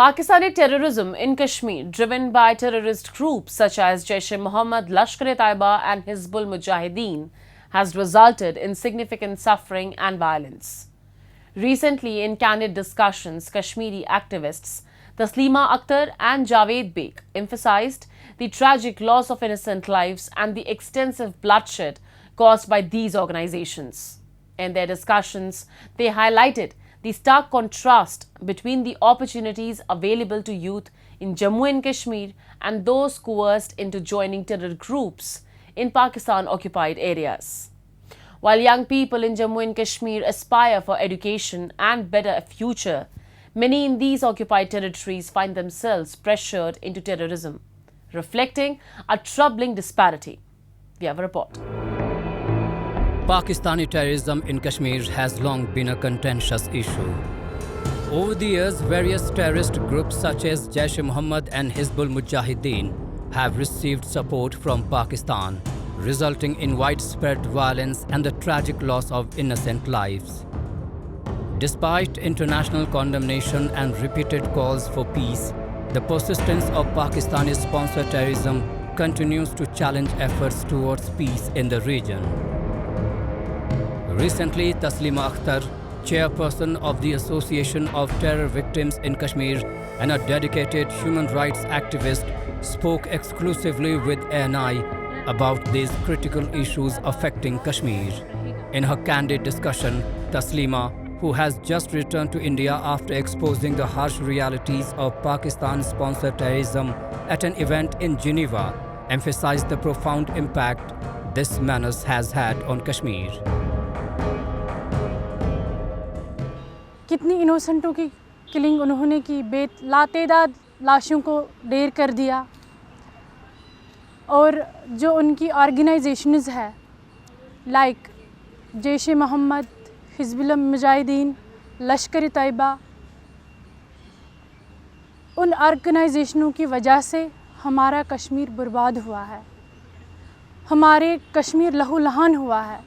Pakistani terrorism in Kashmir, driven by terrorist groups such as Jaish-e-Mohammed, Lashkar-e-Taiba and Hizbul Mujahideen, has resulted in significant suffering and violence. Recently, in candid discussions, Kashmiri activists Taslima Akhtar and Javed Beg emphasized the tragic loss of innocent lives and the extensive bloodshed caused by these organizations. In their discussions, they highlighted the stark contrast between the opportunities available to youth in Jammu and Kashmir and those coerced into joining terror groups in Pakistan-occupied areas. While young people in Jammu and Kashmir aspire for education and better future, many in these occupied territories find themselves pressured into terrorism, reflecting a troubling disparity. We have a report. Pakistani terrorism in Kashmir has long been a contentious issue. Over the years, various terrorist groups such as Jaish-e-Mohammed and Hizbul Mujahideen have received support from Pakistan, resulting in widespread violence and the tragic loss of innocent lives. Despite international condemnation and repeated calls for peace, the persistence of Pakistani-sponsored terrorism continues to challenge efforts towards peace in the region. Recently, Taslima Akhtar, chairperson of the Association of Terror Victims in Kashmir and a dedicated human rights activist, spoke exclusively with ANI about these critical issues affecting Kashmir. In her candid discussion, Taslima, who has just returned to India after exposing the harsh realities of Pakistan-sponsored terrorism at an event in Geneva, emphasized the profound impact this menace has had on Kashmir. कितनी इनोसेंटों की killing उन्होंने की, लातेदाद लाशों को ढेर कर दिया, और जो उनकी ऑर्गेनाइजेशंस है लाइक जैश-ए-मोहम्मद, हिज़्बुल मुजाहिदीन, लश्कर-ए-तैयबा, उन ऑर्गेनाइजेशनों की वजह से हमारा कश्मीर बर्बाद हुआ है, हमारे कश्मीर लहूलुहान हुआ है.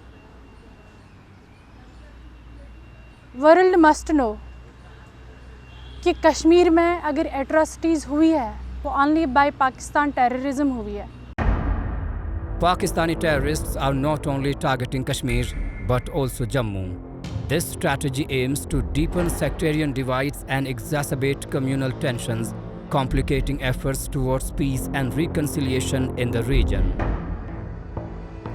वर्ल्ड मस्ट नो कि कश्मीर में अगर एट्रोसिटीज़ हुई है वो ओनली बाय पाकिस्तान टेररिज्म हुई है. Pakistani terrorists are not only targeting Kashmir but also Jammu. This strategy aims to deepen sectarian divides and exacerbate communal tensions, complicating efforts towards peace and reconciliation in the region.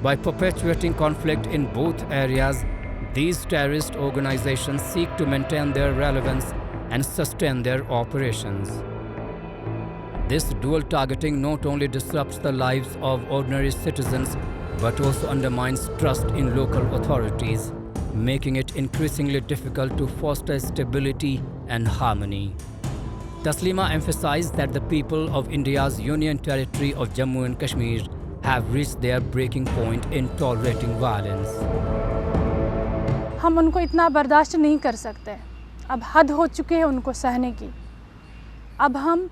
By perpetuating conflict in both areas, these terrorist organizations seek to maintain their relevance and sustain their operations. This dual targeting not only disrupts the lives of ordinary citizens but also undermines trust in local authorities, making it increasingly difficult to foster stability and harmony. Taslima emphasized that the people of India's Union Territory of Jammu and Kashmir have reached their breaking point in tolerating violence. हम उनको इतना बर्दाश्त नहीं कर सकते, अब हद हो चुके हैं उनको सहने की. अब हम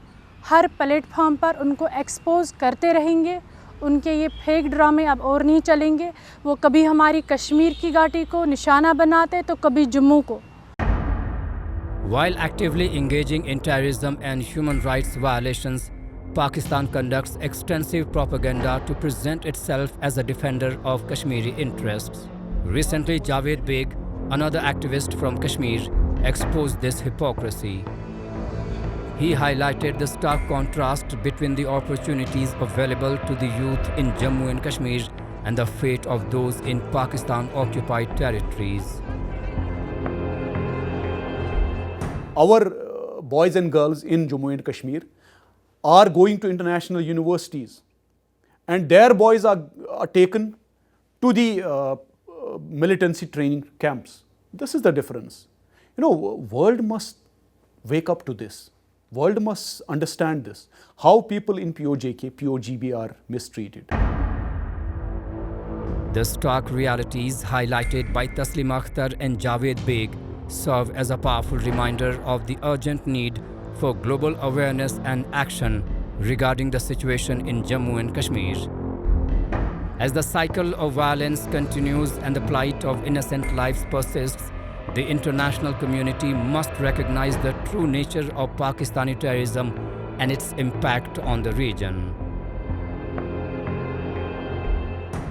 हर प्लेटफॉर्म पर उनको एक्सपोज करते रहेंगे, उनके ये फेक ड्रामे अब और नहीं चलेंगे. वो कभी हमारी कश्मीर की घाटी को निशाना बनाते तो कभी जम्मू को. While actively engaging in terrorism and human rights violations, Pakistan conducts extensive propaganda to present itself as a defender of Kashmiri interests. Recently, Javed Beg, another activist from Kashmir, exposed this hypocrisy. He highlighted the stark contrast between the opportunities available to the youth in Jammu and Kashmir and the fate of those in Pakistan-occupied territories. Our boys and girls in Jammu and Kashmir are going to international universities, and their boys are taken to the militancy training camps. This is the difference. World must wake up to this. World must understand this, how people in POJK, POGB are mistreated. The stark realities highlighted by Taslima Akhtar and Javed Beg serve as a powerful reminder of the urgent need for global awareness and action regarding the situation in Jammu and Kashmir. As the cycle of violence continues and the plight of innocent lives persists, The international community must recognize the true nature of Pakistani terrorism and its impact on the region.